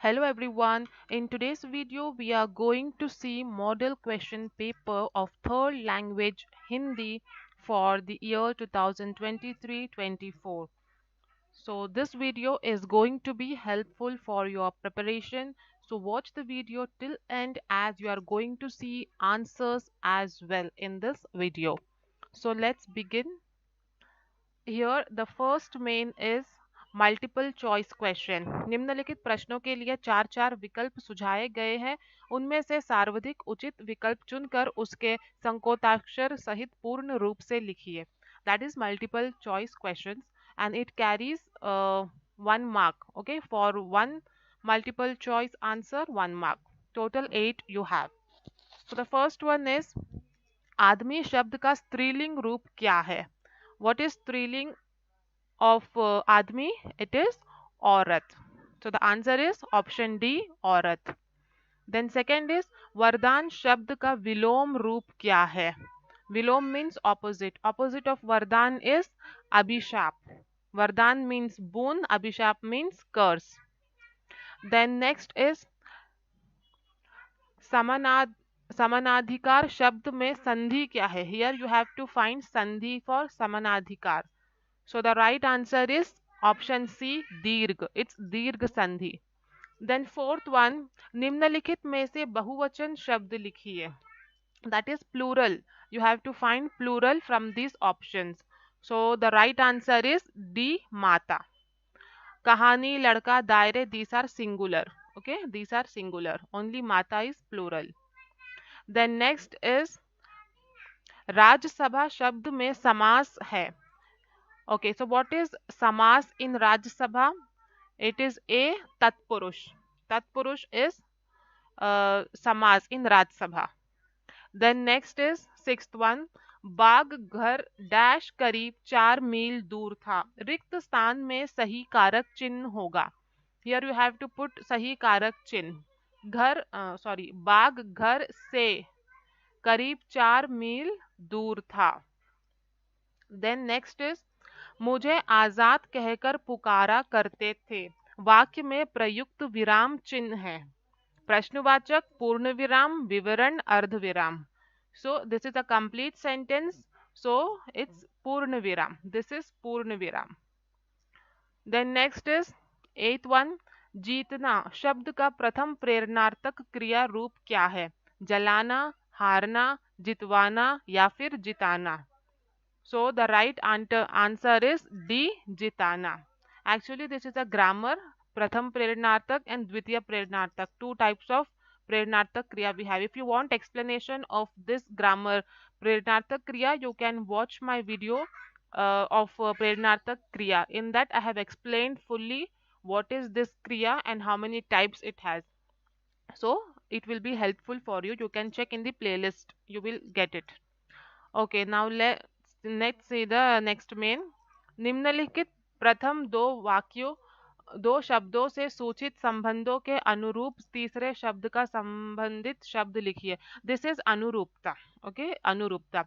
Hello everyone. In today's video, we are going to see model question paper of third language Hindi for the year 2023-24. So this video is going to be helpful for your preparation. So watch the video till end as you are going to see answers as well in this video. So let's begin. Here the first main is multiple choice question. निम्नलिखित प्रश्नों के लिए चार चार विकल्प सुझाए गए हैं। उनमें से सर्वाधिक उचित विकल्प चुनकर उसके संकोचाक्षर सहित पूर्ण रूप से लिखिए। That is multiple choice questions and it carries 1 mark, okay, for one multiple choice answer 1 mark, total 8 you have. So the first one is आदमी शब्द का स्त्रीलिंग रूप क्या है? What is स्त्रीलिंग of आदमी? It is औरत. So the answer is option D, औरत. Then second is वरदान शब्द का विलोम रूप क्या है? विलोम means opposite. Opposite of वरदान is अभिशाप. वरदान means boon, अभिशाप means curse. Then next is समानाध समानाधिकार शब्द में संधि क्या है? Here you have to find संधि for समानाधिकार. So the right answer is option C, दीर्घ. It's दीर्घ संधि. Then fourth one, निम्नलिखित में से बहुवचन शब्द लिखिए. That is plural. You have to find plural from these options. So the right answer is D, माता. कहानी, लड़का, दायरे, these are singular. Okay, these are singular. Only माता is plural. Then next is Rajya Sabha शब्द में समास है. Okay, so what is samas in Rajya Sabha? It is a Tatpurush. Tatpurush is samas in Rajya Sabha. Then next is sixth one. बाग घर dash करीब 4 मील दूर था. रिक्त स्थान में सही कारक चिन्ह होगा. Here you have to put सही कारक चिन्ह. घर बाग घर से करीब 4 मील दूर था. Then next is मुझे आजाद कहकर पुकारा करते थे. वाक्य में प्रयुक्त विराम चिन्ह है. प्रश्नवाचक, पूर्ण विराम, विवरण, अर्धविराम. So this is a complete sentence. So it's पूर्ण विराम. This is पूर्ण विराम. Then next is eighth one. जीतना शब्द का प्रथम प्रेरणार्थक क्रिया रूप क्या है? जलाना, हारना, जितवाना या फिर जिताना. So the right answer is D, jitana. Actually, this is a grammar. Pratham Prernaartak and Dvitiya Prernaartak. Two types of Prernaartak Kriya we have. If you want explanation of this grammar Prernaartak Kriya, you can watch my video of Prernaartak Kriya. In that, I have explained fully what is this Kriya and how many types it has. So it will be helpful for you. You can check in the playlist. You will get it. Okay, now let's see the next main. निम्नलिखित प्रथम दो शब्दों से सूचित संबंधों के अनुरूप तीसरे शब्द का संबंधित शब्द लिखिए. This is अनुरूपता. Okay, अनुरूपता.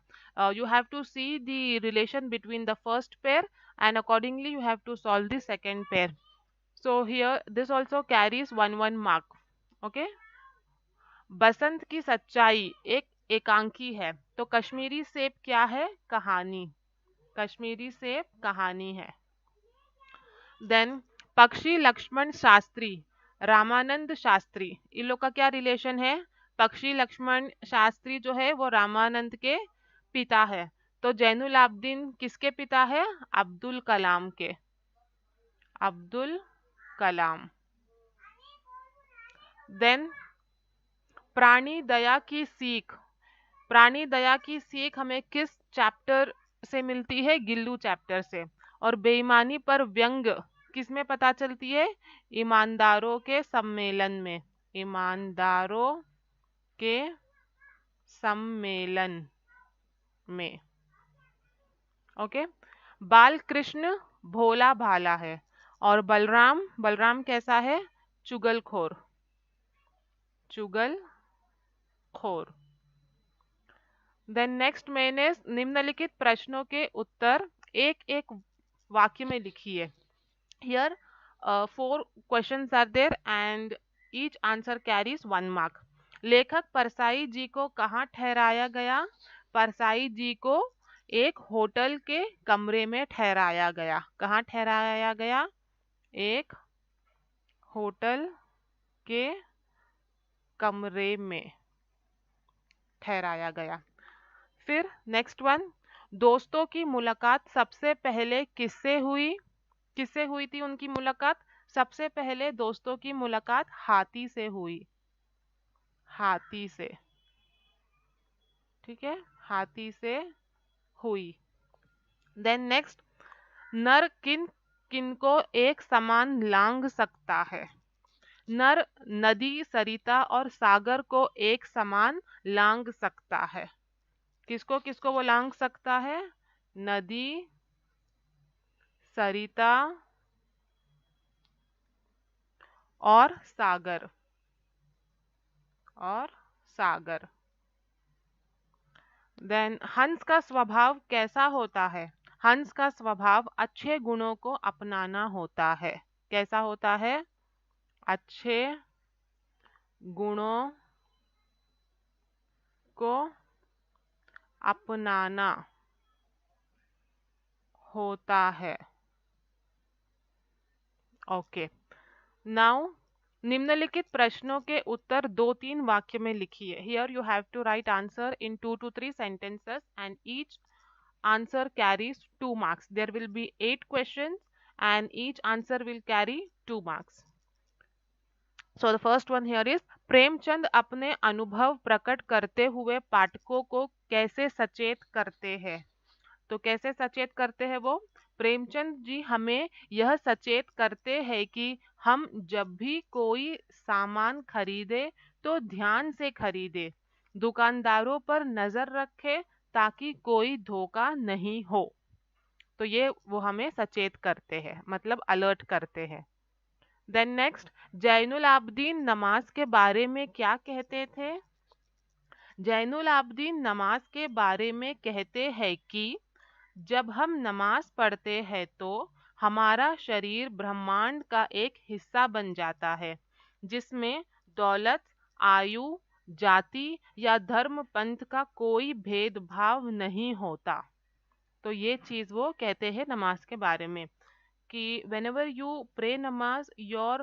You have to see the relation between the first pair and accordingly you have to solve the second pair. So here this also carries 1 mark. Okay. बसंत की सच्चाई एक एकांकी है. तो कश्मीरी सेब क्या है? कहानी. कश्मीरी सेब कहानी है. देन पक्षी लक्ष्मण शास्त्री, रामानंद शास्त्री, इन लोग का क्या रिलेशन है? पक्षी लक्ष्मण शास्त्री जो है वो रामानंद के पिता है. तो जैनुल आबदीन किसके पिता है? अब्दुल कलाम के. अब्दुल कलाम. देन प्राणी दया की सीख. प्राणी दया की सीख हमें किस चैप्टर से मिलती है? गिल्लू चैप्टर से. और बेईमानी पर व्यंग किस में पता चलती है? ईमानदारों के सम्मेलन में. ईमानदारों के सम्मेलन में. ओके. बाल कृष्ण भोला भाला है और बलराम बलराम कैसा है? चुगलखोर. चुगलखोर. देन नेक्स्ट मैंने निम्नलिखित प्रश्नों के उत्तर एक एक वाक्य में लिखिए. Here 4 questions are there and each answer carries 1 mark. लेखक परसाई जी को कहाँ ठहराया गया? परसाई जी को एक होटल के कमरे में ठहराया गया। कहाँ ठहराया गया? एक होटल के कमरे में ठहराया गया। फिर नेक्स्ट वन, दोस्तों की मुलाकात सबसे पहले किससे हुई? किससे हुई थी उनकी मुलाकात? सबसे पहले दोस्तों की मुलाकात हाथी से हुई। हाथी से, ठीक है, हाथी से हुई। देन नेक्स्ट, नर किन किन को एक समान लांग सकता है? नर नदी, सरिता और सागर को एक समान लांग सकता है। किसको किसको वो लांग सकता है? नदी, सरिता और सागर, और सागर। देन हंस का स्वभाव कैसा होता है? हंस का स्वभाव अच्छे गुणों को अपनाना होता है। कैसा होता है? अच्छे गुणों को अपनाना होता है। ओके, नाउ निम्नलिखित प्रश्नों के उत्तर 2-3 वाक्य में लिखिए। Here you have to write answer in 2 to 3 sentences and each answer carries 2 marks. There will be 8 questions and each answer will carry 2 marks. So the first one here is, Premchand अपने अनुभव प्रकट करते हुए पाठकों को कैसे सचेत करते हैं? तो कैसे सचेत करते हैं वो? प्रेमचंद जी हमें यह सचेत करते हैं कि हम जब भी कोई सामान खरीदे तो ध्यान से खरीदे, दुकानदारों पर नजर रखे ताकि कोई धोखा नहीं हो। तो ये वो हमें सचेत करते हैं, मतलब अलर्ट करते हैं। देन नेक्स्ट, जैनुल आबदीन नमाज के बारे में क्या कहते थे? जैनुल आबदीन नमाज के बारे में कहते हैं कि जब हम नमाज पढ़ते हैं तो हमारा शरीर ब्रह्मांड का एक हिस्सा बन जाता है, जिसमें दौलत, आयु, जाति या धर्म पंथ का कोई भेदभाव नहीं होता। तो ये चीज वो कहते हैं नमाज के बारे में कि whenever you pray namaz, your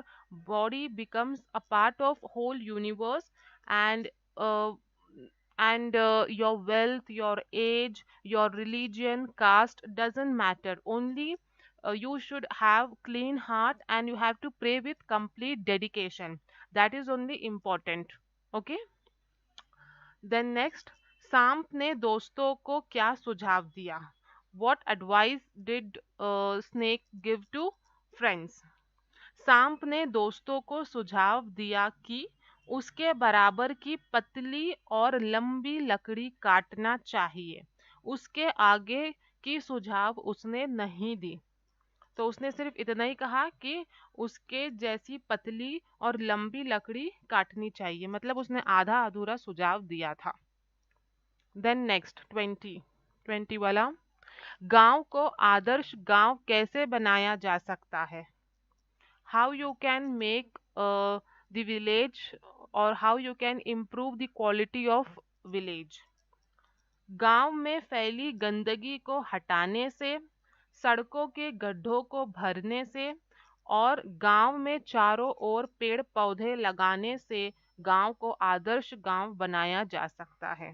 body becomes a part of whole universe, and uh, your wealth, your age, your religion, caste doesn't matter. Only you should have clean heart and you have to pray with complete dedication. That is only important. Okay. Then next, सांप ने दोस्तों को क्या सुझाव दिया? What advice did snake give to friends? सांप ने दोस्तों को सुझाव दिया कि उसके बराबर की पतली और लंबी लकड़ी काटना चाहिए। उसके आगे की सुझाव उसने नहीं दी। तो उसने सिर्फ इतना ही कहा कि उसके जैसी पतली और लंबी लकड़ी काटनी चाहिए, मतलब उसने आधा अधूरा सुझाव दिया था। देन नेक्स्ट 20 वाला, गांव को आदर्श गांव कैसे बनाया जा सकता है? How you can make the village और how you can improve the quality of village? गांव में फैली गंदगी को हटाने से, सड़कों के गड्ढों को भरने से और गांव में चारों ओर पेड़ पौधे लगाने से गांव को आदर्श गांव बनाया जा सकता है।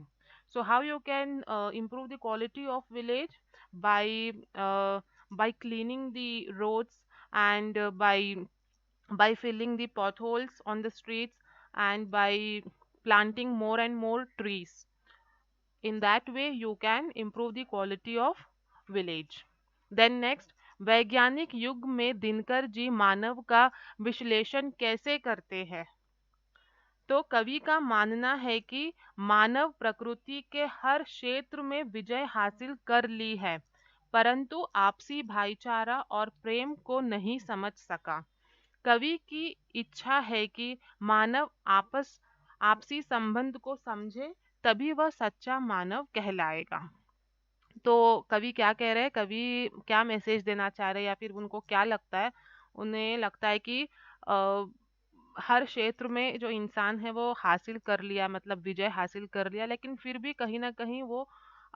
So how you can improve the quality of village? by by cleaning the roads and by filling the potholes on the streets and by planting more and more trees. In that way you can improve the quality of village. Then next, वैज्ञानिक युग में दिनकर जी मानव का विश्लेषण कैसे करते हैं? तो कवि का मानना है कि मानव प्रकृति के हर क्षेत्र में विजय हासिल कर ली है, परंतु आपसी भाईचारा और प्रेम को नहीं समझ सका। कवि की इच्छा है कि मानव आपसी संबंध को समझे, तभी वह सच्चा मानव कहलाएगा। तो कवि क्या कह रहे हैं, कवि क्या मैसेज देना चाह रहे हैं या फिर उनको क्या लगता है, उन्हें लगता है कि हर क्षेत्र में जो इंसान है वो हासिल कर लिया, मतलब विजय हासिल कर लिया, लेकिन फिर भी कहीं ना कहीं वो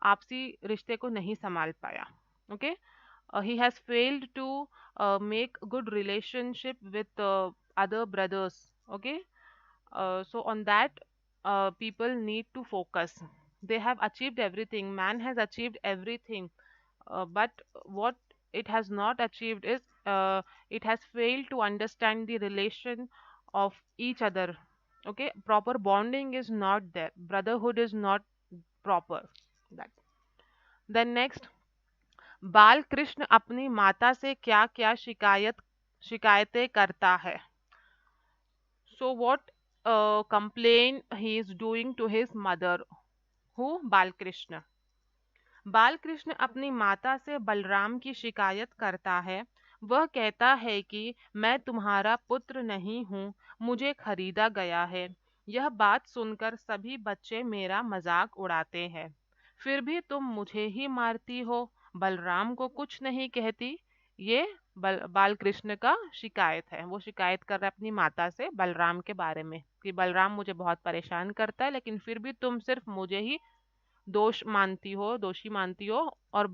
आपसी रिश्ते को नहीं संभाल पाया. Okay. He has failed to make good relationship with other brothers. Okay. So on that, people need to focus. They have achieved everything. Man has achieved everything, but what it has not achieved is it has failed to understand the relation of each other. Okay, proper bonding is not there. Brotherhood is not proper. That. Then next, बाल कृष्ण अपनी माता से क्या क्या शिकायतें करता है. So what complaint he is doing to his mother? Who? Balkrishna. Balkrishna अपनी माता से बलराम की शिकायत करता है. वह कहता है कि मैं तुम्हारा पुत्र नहीं हूँ, मुझे खरीदा गया है. यह बात सुनकर सभी बच्चे मेरा मजाक उड़ाते हैं. फिर भी तुम मुझे ही मारती हो, बलराम को कुछ नहीं कहती. ये बालकृष्ण का शिकायत है. वो शिकायत कर रहा है अपनी माता से बलराम के बारे में कि बलराम मुझे बहुत परेशान करता है, लेकिन फिर भी तुम सिर्फ मुझे ही दोषी मानती हो, और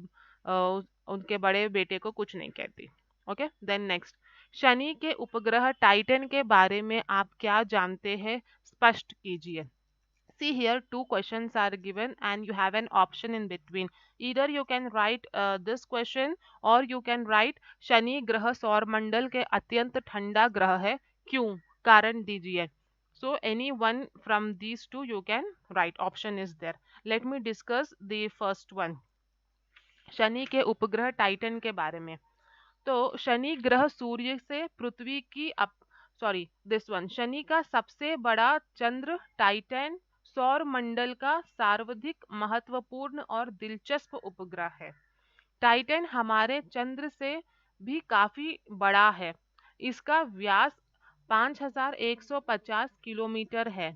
उनके बड़े बेटे को कुछ नहीं कहती. ओके. देन नेक्स्ट, शनि के उपग्रह टाइटन के बारे में आप क्या जानते हैं, स्पष्ट कीजिए. See here, two questions are given and you have an option in between. Either you can write this question or you can write Shani ग्रह सौर मंडल के अत्यंत ठंडा ग्रह है, क्यों, कारण दीजिए. So any one from these two you can write. Option is there. Let me discuss the first one. Shani के उपग्रह टाइटन के बारे में. तो शनि ग्रह सूर्य से पृथ्वी की सॉरी, दिस वन, शनि का सबसे बड़ा चंद्र टाइटन सौर मंडल का सर्वाधिक महत्वपूर्ण और दिलचस्प उपग्रह है. टाइटन हमारे चंद्र से भी काफी बड़ा है. इसका व्यास 5150 किलोमीटर है.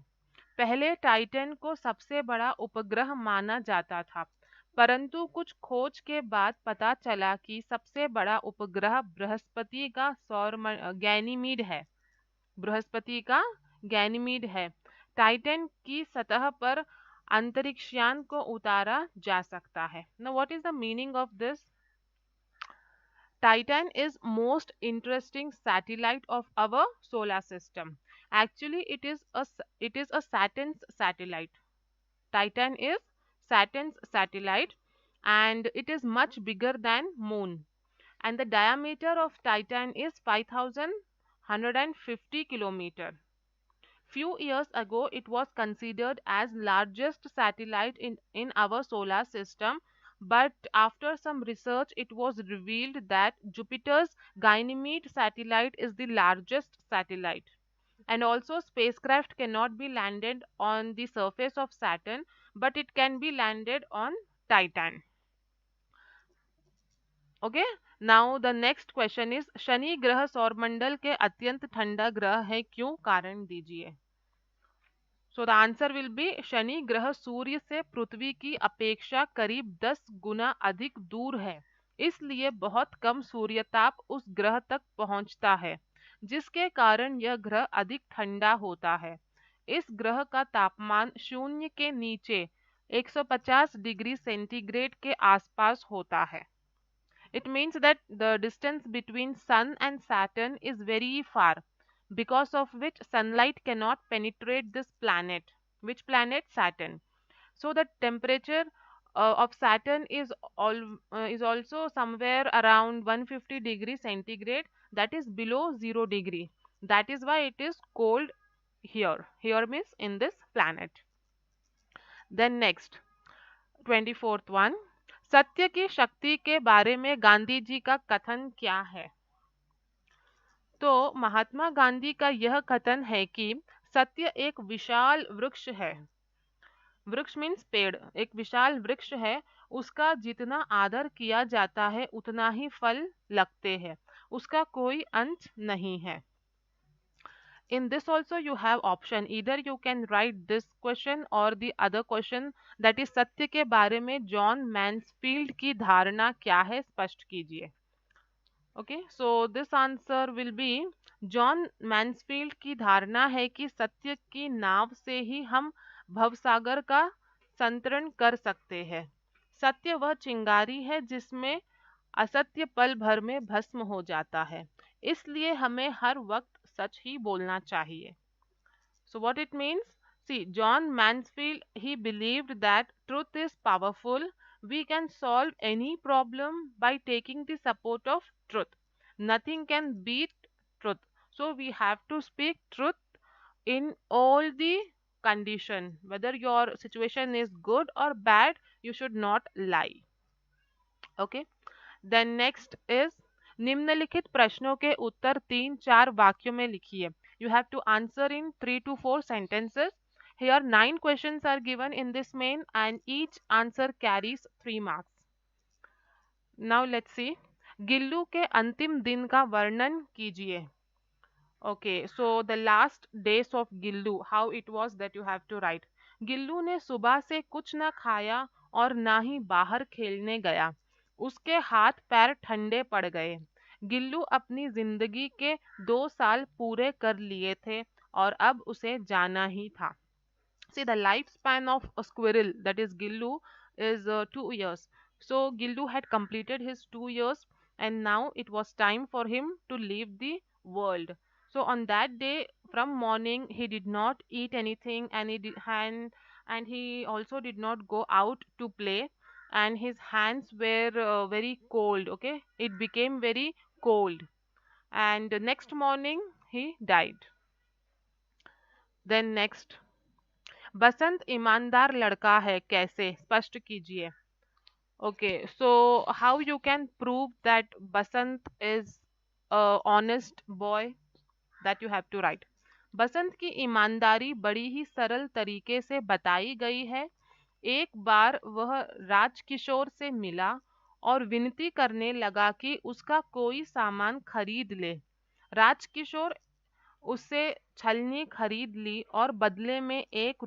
पहले टाइटन को सबसे बड़ा उपग्रह माना जाता था, परंतु कुछ खोज के बाद पता चला कि सबसे बड़ा उपग्रह गैनीमीड है. बृहस्पति का गैनीमीड है. टाइटन की सतह पर अंतरिक्षयान को उतारा जा सकता है. Now what is the meaning of this? Titan is most interesting satellite of our solar system. Actually, it is a Saturn's satellite. Titan is Saturn's satellite, and it is much bigger than Moon. And the diameter of Titan is 5,150 kilometer. Few years ago, it was considered as largest satellite in our solar system, but after some research, it was revealed that Jupiter's Ganymede satellite is the largest satellite. And also, spacecraft cannot be landed on the surface of Saturn, but it can be landed on Titan. Okay. Now the next question is, Shani ग्रह सौरमंडल के अत्यंत ठंडा ग्रह है, क्यों, कारण दीजिए. So the answer will be Shani ग्रह सूर्य से पृथ्वी की अपेक्षा करीब 10 गुना अधिक दूर है, इसलिए बहुत कम सूर्यताप उस ग्रह तक पहुंचता है, जिसके कारण यह ग्रह अधिक ठंडा होता है. इस ग्रह का तापमान शून्य के नीचे 150 डिग्री सेंटीग्रेड के आसपास होता है. It means that the distance between Sun and Saturn is very far, because of which sunlight cannot penetrate this planet. Which planet? Saturn. So the temperature of Saturn is also somewhere around 150 degrees centigrade, that is below 0 degree. That is why it is cold here. Here means in this planet. Then next, 24th one. सत्य की शक्ति के बारे में गांधी जी का कथन क्या है. तो महात्मा गांधी का यह कथन है कि सत्य एक विशाल वृक्ष है. वृक्ष मीन्स पेड़. एक विशाल वृक्ष है, उसका जितना आदर किया जाता है उतना ही फल लगते हैं, उसका कोई अंत नहीं है. In this also you have option. Either you can write this question or the other question, that is सत्य के बारे में जॉन मैन्सफील्ड की धारणा क्या है, स्पष्ट कीजिए. Okay, so this answer will be John Mansfield की धारणा है कि सत्य की नाव से ही हम भवसागर का संतरण कर सकते हैं। सत्य वह चिंगारी है जिसमें असत्य पल भर में भस्म हो जाता है, इसलिए हमें हर वक्त सच ही बोलना चाहिए। So what it means? See, John Mansfield, he believed that truth is powerful. We can solve any problem by taking the support of truth. Nothing can beat truth. So we have to speak truth in all the condition. Whether your situation is good or bad, you should not lie. Okay. Then next is निम्नलिखित प्रश्नों के उत्तर 3-4 वाक्यों में लिखिए। You have to answer in 3 to 4 sentences. Here 9 questions are given in this main and each answer carries 3 marks. Now let's see. Gillu के अंतिम दिन का वर्णन कीजिए। Okay, so the last days of Gillu, how it was that you have to write. Gillu ने सुबह से कुछ न खाया और ना ही बाहर खेलने गया। उसके हाथ पैर ठंडे पड़ गए। गिल्लू अपनी जिंदगी के 2 साल पूरे कर लिए थे और अब उसे जाना ही था। See, the lifespan of a squirrel, that is Gillu, is 2 years. So Gillu had completed his 2 years and now it was time for him to leave the world. So on that day, from morning, he did not eat anything and he also did not go out to play, and his hands were very cold. Okay, it became very cold, and the next morning he died. Then next, बसंत ईमानदार लड़का है कैसे, स्पष्ट कीजिए। Okay, so how you can prove that Basant is honest boy, that you have to write. Basant की ईमानदारी बड़ी ही सरल तरीके से बताई गई है। एक बार वह राजकिशोर से मिला और विनती करने लगा कि उसका कोई सामान खरीद ले। राजकिशोर उससे छलनी खरीद ली और बदले में 1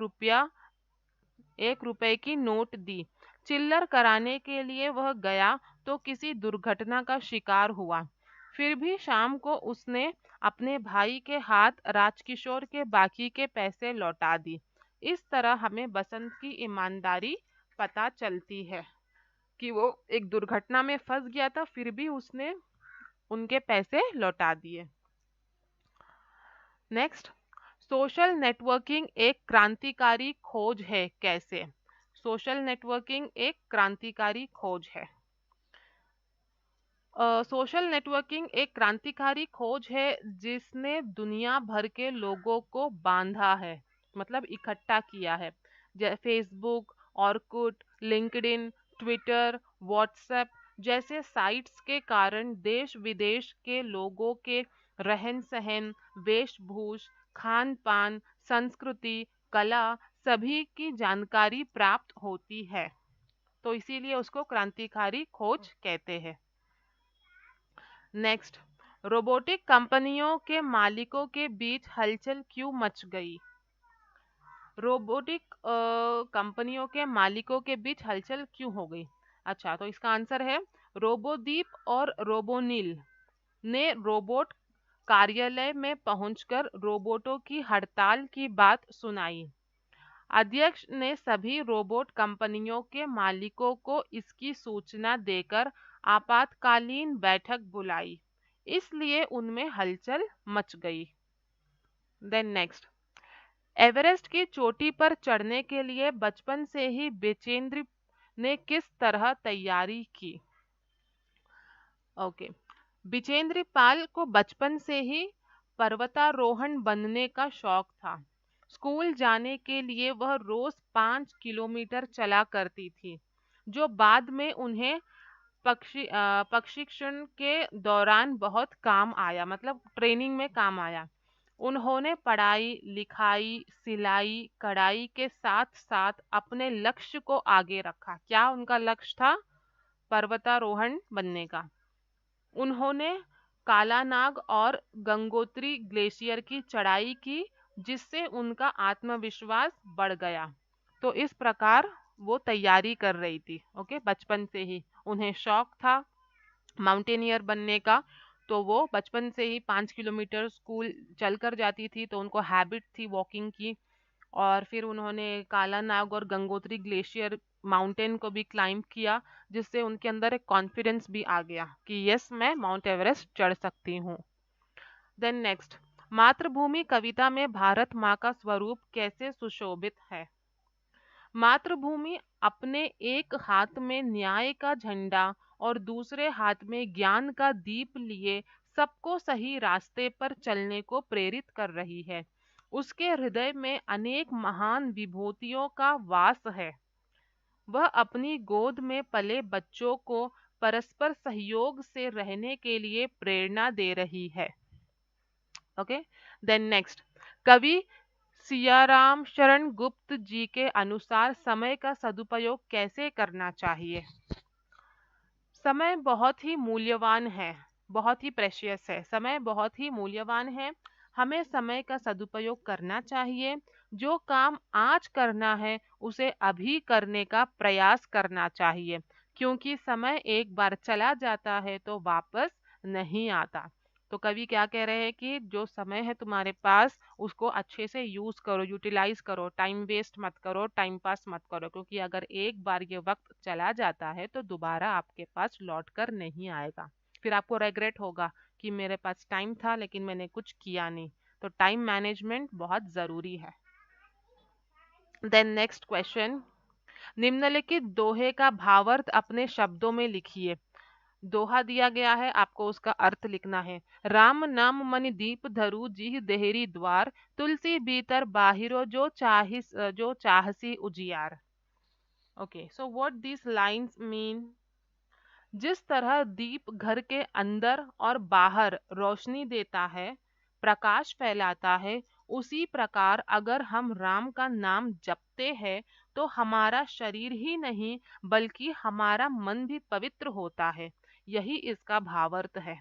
रुपए की नोट दी। चिल्लर कराने के लिए वह गया तो किसी दुर्घटना का शिकार हुआ। फिर भी शाम को उसने अपने भाई के हाथ राजकिशोर के बाकी के पैसे लौटा दी। इस तरह हमें बसंत की ईमानदारी पता चलती है कि वो एक दुर्घटना में फंस गया था, फिर भी उसने उनके पैसे लौटा दिए। नेक्स्ट, सोशल नेटवर्किंग एक क्रांतिकारी खोज है कैसे। सोशल नेटवर्किंग एक क्रांतिकारी खोज है। सोशल नेटवर्किंग एक क्रांतिकारी खोज है जिसने दुनिया भर के लोगों को बांधा है, मतलब इकट्ठा किया है। Facebook, Orkut, LinkedIn, Twitter, WhatsApp जैसे साइट्स के कारण देश विदेश के लोगों के रहन सहन, वेशभूष, खान पान, संस्कृति, कला सभी की जानकारी प्राप्त होती है, तो इसीलिए उसको क्रांतिकारी खोज कहते हैं। नेक्स्ट, रोबोटिक कंपनियों के मालिकों के बीच हलचल क्यों मच गई। रोबोटिक कंपनियों के मालिकों के बीच हलचल क्यों हो गई। अच्छा, तो इसका आंसर है रोबोदीप और रोबोनिल ने रोबोट कार्यालय में पहुंचकर रोबोटों की हड़ताल की बात सुनाई। अध्यक्ष ने सभी रोबोट कंपनियों के मालिकों को इसकी सूचना देकर आपातकालीन बैठक बुलाई, इसलिए उनमें हलचल मच गई। देन नेक्स्ट, एवरेस्ट की चोटी पर चढ़ने के लिए बचपन से ही बेचेंद्र ने किस तरह तैयारी की। ओके, बिचेंद्र पाल को बचपन से ही पर्वतारोहण बनने का शौक था। स्कूल जाने के लिए वह रोज 5 किलोमीटर चला करती थी, जो बाद में उन्हें प्रशिक्षण के दौरान बहुत काम आया, मतलब ट्रेनिंग में काम आया। उन्होंने पढ़ाई लिखाई, सिलाई कढ़ाई के साथ साथ अपने लक्ष्य को आगे रखा। क्या उनका लक्ष्य था? पर्वतारोहण बनने का। उन्होंने कालानाग और गंगोत्री ग्लेशियर की चढ़ाई की, जिससे उनका आत्मविश्वास बढ़ गया। तो इस प्रकार वो तैयारी कर रही थी। ओके, बचपन से ही उन्हें शौक था माउंटेनियर बनने का, तो वो बचपन से ही 5 किलोमीटर स्कूल चल कर जाती थी, तो उनको हैबिट थी वॉकिंग की। और फिर उन्होंने काला नाग और गंगोत्री ग्लेशियर माउंटेन को भी क्लाइंब किया, जिससे उनके अंदर एक कॉन्फिडेंस भी आ गया कि यस, मैं माउंट एवरेस्ट चढ़ सकती हूँ। देन नेक्स्ट, मातृभूमि कविता में भारत माँ का स्वरूप कैसे सुशोभित है? मातृभूमि अपने एक हाथ में न्याय का झंडा और दूसरे हाथ में ज्ञान का दीप लिए सबको सही रास्ते पर चलने को प्रेरित कर रही है। उसके हृदय में अनेक महान विभूतियों का वास है। वह अपनी गोद में पले बच्चों को परस्पर सहयोग से रहने के लिए प्रेरणा दे रही है। ओके, देन नेक्स्ट, कवि सियाराम शरण गुप्त जी के अनुसार समय का सदुपयोग कैसे करना चाहिए? समय बहुत ही मूल्यवान है, बहुत ही प्रेशियस है। समय बहुत ही मूल्यवान है, हमें समय का सदुपयोग करना चाहिए। जो काम आज करना है उसे अभी करने का प्रयास करना चाहिए, क्योंकि समय एक बार चला जाता है तो वापस नहीं आता। तो कवि क्या कह रहे हैं कि जो समय है तुम्हारे पास उसको अच्छे से यूज करो, यूटिलाइज करो, टाइम वेस्ट मत करो, टाइम पास मत करो, क्योंकि अगर एक बार ये वक्त चला जाता है तो दोबारा आपके पास लौट कर नहीं आएगा। फिर आपको रेग्रेट होगा कि मेरे पास टाइम था लेकिन मैंने कुछ किया नहीं। तो टाइम मैनेजमेंट बहुत जरूरी है। देन नेक्स्ट क्वेश्चन, निम्नलिखित दोहे का भावार्थ अपने शब्दों में लिखिए। दोहा दिया गया है, आपको उसका अर्थ लिखना है। राम नाम मन दीप धरु जी देहरी द्वार, तुलसी भीतर बाहिरो जो चाहसी उजियार। Okay, so what this lines mean? जिस तरह दीप घर के अंदर और बाहर रोशनी देता है, प्रकाश फैलाता है, उसी प्रकार अगर हम राम का नाम जपते हैं तो हमारा शरीर ही नहीं बल्कि हमारा मन भी पवित्र होता है। यही इसका भावार्थ है।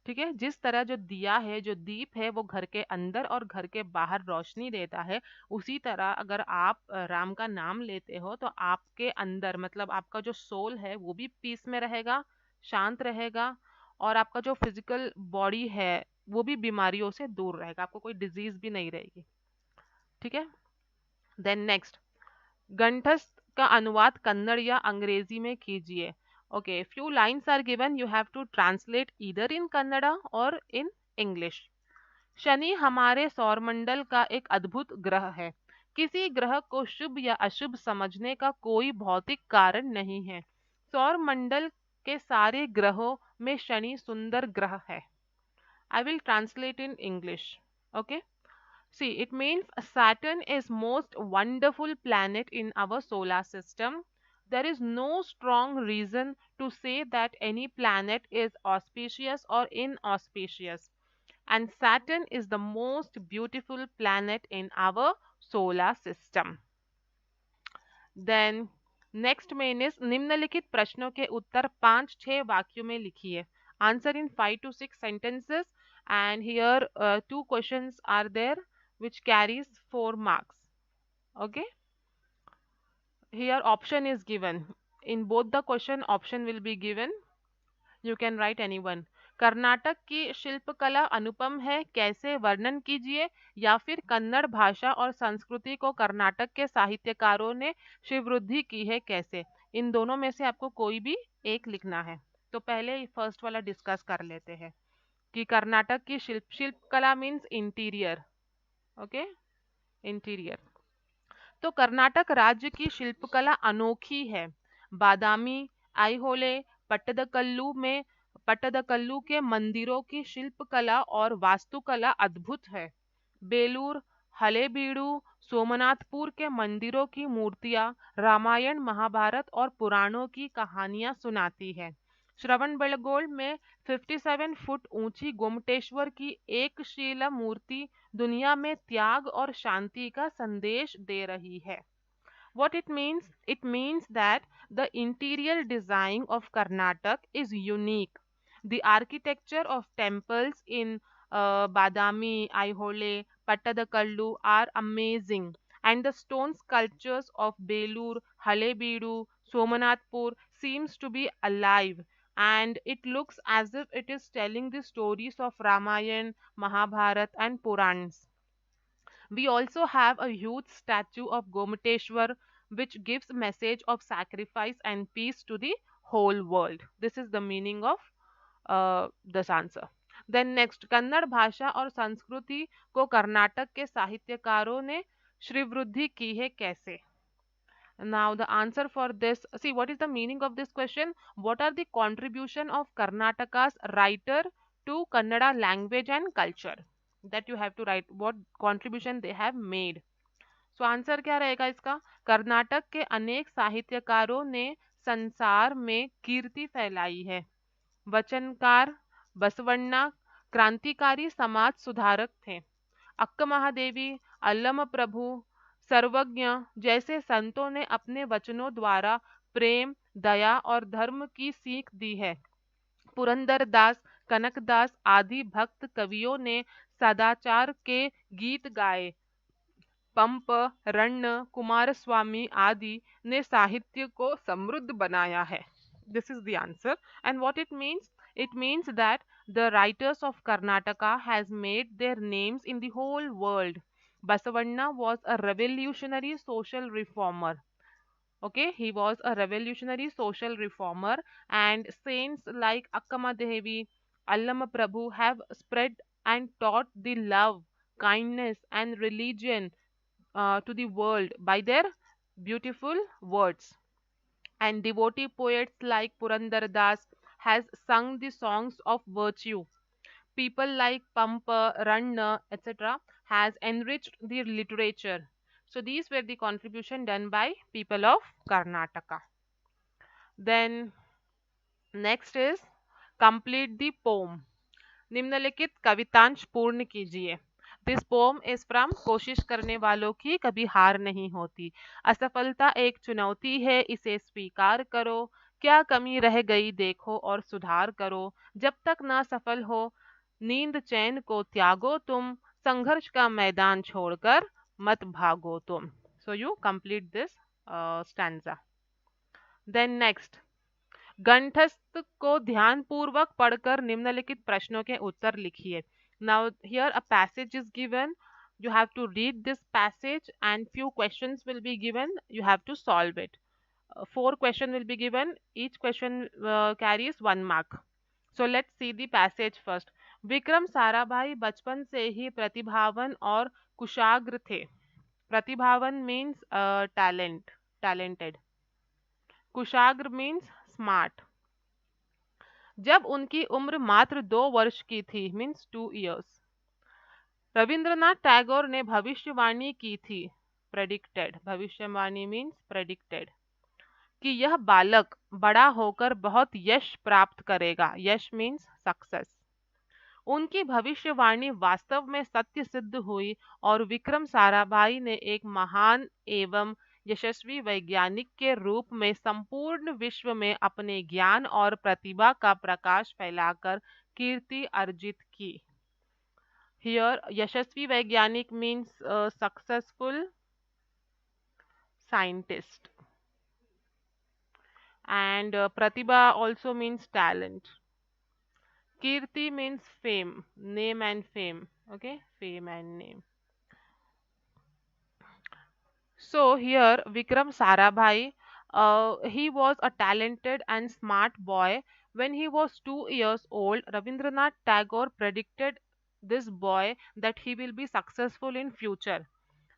ठीक है, जिस तरह जो दिया है, जो दीप है, वो घर के अंदर और घर के बाहर रोशनी देता है, उसी तरह अगर आप राम का नाम लेते हो तो आपके अंदर मतलब आपका जो सोल है वो भी पीस में रहेगा, शांत रहेगा, और आपका जो फिजिकल बॉडी है वो भी बीमारियों से दूर रहेगा, आपको कोई डिजीज भी नहीं रहेगी। ठीक है, देन नेक्स्ट, कंठस्थ का अनुवाद कन्नड़ या अंग्रेजी में कीजिए। Okay, few lines are given, you have to translate either in Kannada or in English. Shani हमारे सौरमंडल का एक अद्भुत ग्रह है। किसी ग्रह को शुभ या अशुभ समझने का कोई भौतिक कारण नहीं है। सौरमंडल के सारे ग्रहों में शनि सुंदर ग्रह है। I will translate in English. Okay, see, it means Saturn is most wonderful planet in our solar system. There is no strong reason to say that any planet is auspicious or inauspicious. And Saturn is the most beautiful planet in our solar system. Then next main is निम्नलिखित प्रश्नों के उत्तर 5-6 वाक्यों में लिखिए. Answer in 5 to 6 sentences, and here 2 questions are there which carries 4 marks. Okay, here option is given. In both the question option will be given. You can write any one. Karnataka की शिल्पकला अनुपम है, कैसे वर्णन कीजिए, या फिर कन्नड़ भाषा और संस्कृति को कर्नाटक के साहित्यकारों ने श्रीवृद्धि की है कैसे। इन दोनों में से आपको कोई भी एक लिखना है। तो पहले फर्स्ट वाला डिस्कस कर लेते हैं कि कर्नाटक की शिल्पकला मीन्स इंटीरियर। Okay, interior. तो कर्नाटक राज्य की शिल्पकला अनोखी है। बादामी, आईहोले, पट्टदकल्लू के मंदिरों की शिल्पकला और वास्तुकला अद्भुत है। बेलूर, हलेबीडु, सोमनाथपुर के मंदिरों की मूर्तियां रामायण, महाभारत और पुराणों की कहानियां सुनाती है। श्रवणबेळगोळ में 57 फुट ऊंची गोमटेश्वर की एक शिला मूर्ति दुनिया में त्याग और शांति का संदेश दे रही है। What it means? It means that the interior design of Karnataka is unique. The architecture of temples in Badami, Aihole, Pattadakallu are amazing, and the stone sculptures of Belur, Halebeedu, Somanathpur seems to be alive. and it looks as if it is telling the stories of Ramayana, Mahabharat, and Purans. We also have a huge statue of Gomateshwar, which gives a message of sacrifice and peace to the whole world. This is the meaning of this answer. Then next, Kannada भाषा और संस्कृति को कर्नाटक के साहित्यकारों ने श्रीवृद्धि की है कैसे? Now the answer for this, see what is the meaning of this question? What are the contribution of Karnataka's writer to Kannada language and culture? That you have to write what contribution they have made. So answer क्या रहेगा इसका? कर्नाटक के अनेक साहित्यकारों ने संसार में कीर्ति फैलाई है. वचनकार बसवण्णा क्रांतिकारी समाज सुधारक थे. अक्का महादेवी, अल्लम प्रभु, सर्वज्ञ जैसे संतों ने अपने वचनों द्वारा प्रेम, दया और धर्म की सीख दी है. पुरंदरदास, कनकदास आदि भक्त कवियों ने सदाचार के गीत गाए. पंप, रण्य, कुमारस्वामी आदि ने साहित्य को समृद्ध बनाया है. This is the answer. And what it means? It means that the writers of Karnataka has made their names in the whole world. Basavanna was a revolutionary social reformer. Okay, he was a revolutionary social reformer, and saints like Akkama Devi, Allama Prabhu have spread and taught the love, kindness, and religion to the world by their beautiful words. And devotee poets like Purandar Das has sung the songs of virtue. People like Pampa, Ranna, etc. has enriched the literature. So these were the contribution done by people of Karnataka. Then next is complete the poem. निम्नलिखित कवितांश पूर्ण कीजिए. This pome is from कोशिश करने वालों की कभी हार नहीं होती. असफलता एक चुनौती है, इसे स्वीकार करो. क्या कमी रह गई देखो और सुधार करो. जब तक ना सफल हो नींद चैन को त्यागो तुम. संघर्ष का मैदान छोड़कर मत भागो तुम. So you complete this stanza. Then next, कंठस्थ को ध्यानपूर्वक पढ़कर निम्नलिखित प्रश्नों के उत्तर लिखिए. Now here a passage is given. You have to read this passage and few questions will be given. You have to solve it. Four questions will be given. Each question carries 1 mark. So let's see the passage first. Vikram Sarabhai बचपन से ही प्रतिभावान और कुशाग्र थे. प्रतिभावान means talented. कुशाग्र means smart. जब उनकी उम्र मात्र 2 वर्ष की थी मीन्स 2 years, रविंद्रनाथ टैगोर ने भविष्यवाणी की थी. प्रेडिक्टेड, भविष्यवाणी मीन्स प्रेडिक्टेड, कि यह बालक बड़ा होकर बहुत यश प्राप्त करेगा. यश मीन्स सक्सेस. उनकी भविष्यवाणी वास्तव में सत्य सिद्ध हुई और विक्रम साराभाई ने एक महान एवं यशस्वी वैज्ञानिक के रूप में संपूर्ण विश्व में अपने ज्ञान और प्रतिभा का प्रकाश फैलाकर कीर्ति अर्जित की. हियर यशस्वी वैज्ञानिक means successful scientist, and pratibha also means talent. Kirti means fame, name and fame. Okay, fame and name. So here Vikram Sarabhai, he was a talented and smart boy. When he was 2 years old, Rabindranath Tagore predicted this boy that he will be successful in future,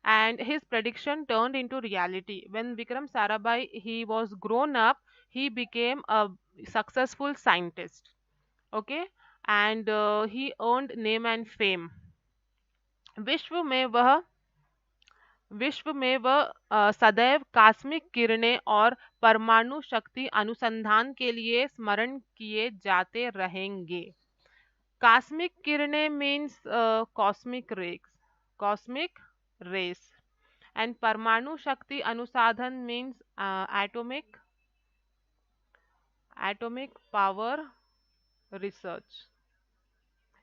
and his prediction turned into reality. When Vikram Sarabhai he was grown up, he became a successful scientist. Okay, and he earned name and fame. विश्व में वह विश्व में वह सदैव cosmic किरणें और परमाणु शक्ति अनुसंधान के लिए स्मरण किए जाते रहेंगे. कॉस्मिक किरणें मीन्स कॉस्मिक रेस, and परमाणु शक्ति अनुसाधन means atomic power research.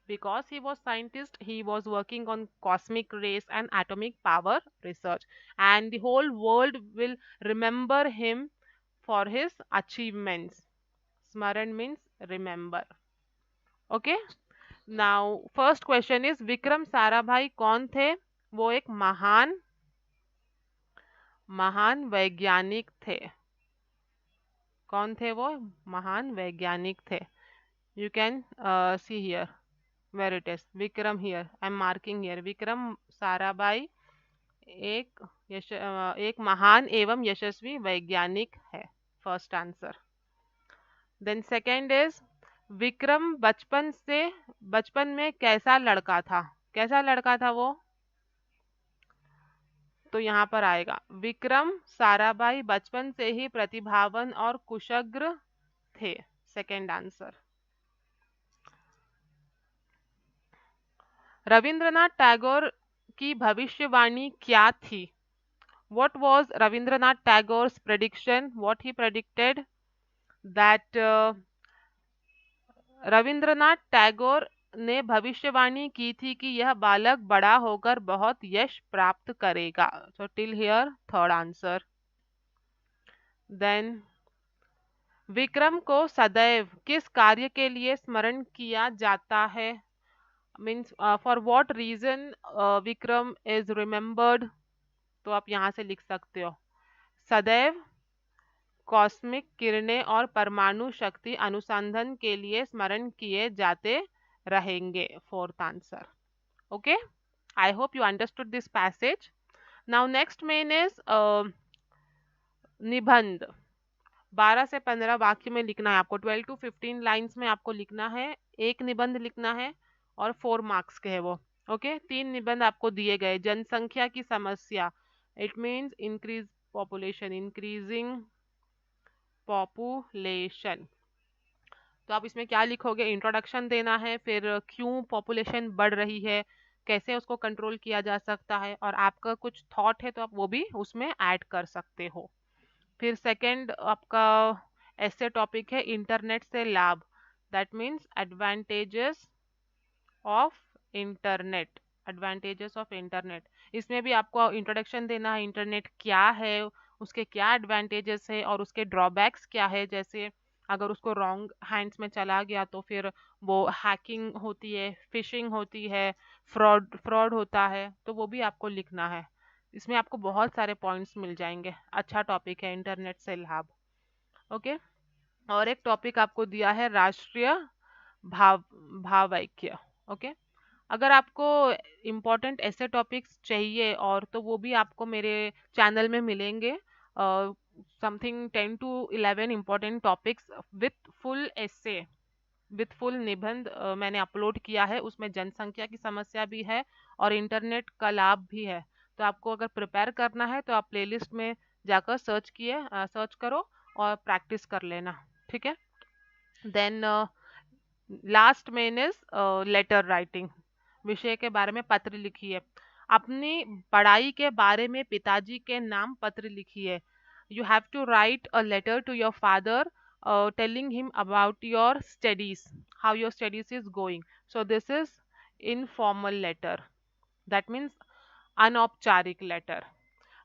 Because he was scientist, he was working on cosmic rays and atomic power research, and the whole world will remember him for his achievements. Smaran means remember. Okay. Now first question is Vikram Sarabhai कौन थे? वो एक महान वैज्ञानिक थे. कौन थे वो? महान वैज्ञानिक थे. You can see here where it is. Vikram here. I'm marking here. Vikram Sarabhai एक महान एवं यशस्वी वैज्ञानिक है. First answer. Then second is Vikram बचपन में कैसा लड़का था? कैसा लड़का था वो? तो यहाँ पर आएगा विक्रम साराभाई बचपन से ही प्रतिभावान और कुशाग्र थे. Second answer. रविंद्रनाथ टैगोर की भविष्यवाणी क्या थी? What was Rabindranath Tagore's prediction? What he predicted that Rabindranath Tagore ने भविष्यवाणी की थी कि यह बालक बड़ा होकर बहुत यश प्राप्त करेगा. So till here third answer. Then Vikram को सदैव किस कार्य के लिए स्मरण किया जाता है? Means for what reason Vikram is remembered? तो आप यहाँ से लिख सकते हो सदैव कॉस्मिक किरणें और परमाणु शक्ति अनुसंधान के लिए स्मरण किए जाते रहेंगे. Fourth answer. Okay. I hope you understood this passage. Now next main is निबंध. 12 से 15 वाक्य में लिखना है आपको. 12 to 15 लाइंस में आपको लिखना है. एक निबंध लिखना है और 4 मार्क्स के है वो. ओके. 3 निबंध आपको दिए गए. जनसंख्या की समस्या. It means increase population. Increasing population. तो आप इसमें क्या लिखोगे? इंट्रोडक्शन देना है, फिर क्यों पॉपुलेशन बढ़ रही है, कैसे उसको कंट्रोल किया जा सकता है, और आपका कुछ थॉट है तो आप वो भी उसमें ऐड कर सकते हो. फिर सेकंड आपका ऐसे टॉपिक है इंटरनेट से लाभ. That means advantages of internet. Advantages of internet. इसमें भी आपको इंट्रोडक्शन देना है. इंटरनेट क्या है, उसके क्या एडवांटेजेस है और उसके ड्रॉबैक्स क्या है. जैसे अगर उसको रॉन्ग हैंड्स में चला गया तो फिर वो हैकिंग होती है, फिशिंग होती है, फ्रॉड होता है. तो वो भी आपको लिखना है. इसमें आपको बहुत सारे पॉइंट्स मिल जाएंगे. अच्छा टॉपिक है इंटरनेट से लाभ. ओके. और एक टॉपिक आपको दिया है राष्ट्रीय भावैक्य. ओके. अगर आपको इम्पोर्टेंट ऐसे टॉपिक्स चाहिए और तो वो भी आपको मेरे चैनल में मिलेंगे. Something 10 to 11 important topics with full essay, with full निबंध मैंने अपलोड किया है. उसमें जनसंख्या की समस्या भी है और इंटरनेट का लाभ भी है. तो आपको अगर प्रिपेयर करना है तो आप प्लेलिस्ट में जाकर सर्च करो और प्रैक्टिस कर लेना. ठीक है. Then last main is letter writing. विषय के बारे में पत्र लिखिए. अपनी पढ़ाई के बारे में पिताजी के नाम पत्र लिखिए. You have to write a letter to your father telling him about your studies, how your studies is going. So this is informal letter. That means अनौपचारिक लेटर.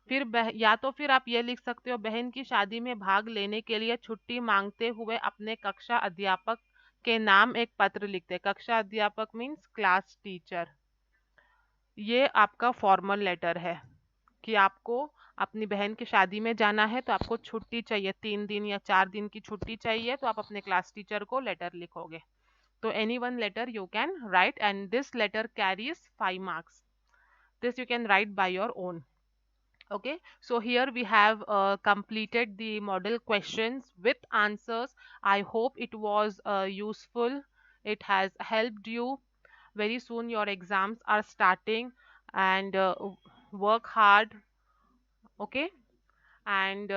फिर या तो फिर आप ये लिख सकते हो बहन की शादी में भाग लेने के लिए छुट्टी मांगते हुए अपने कक्षा अध्यापक के नाम एक पत्र लिखते. कक्षा अध्यापक मीन्स क्लास टीचर. ये आपका फॉर्मल लेटर है कि आपको अपनी बहन की शादी में जाना है तो आपको छुट्टी चाहिए, 3 दिन या 4 दिन की छुट्टी चाहिए, तो आप अपने क्लास टीचर को लेटर लिखोगे. तो any one letter you can write and this letter carries 5 marks. This you can write by your own. Okay, so here we have completed the model questions with answers. I hope it was useful. It has helped you. Very soon your exams are starting, and work hard. Okay, and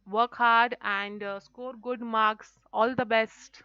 work hard and score good marks. All the best.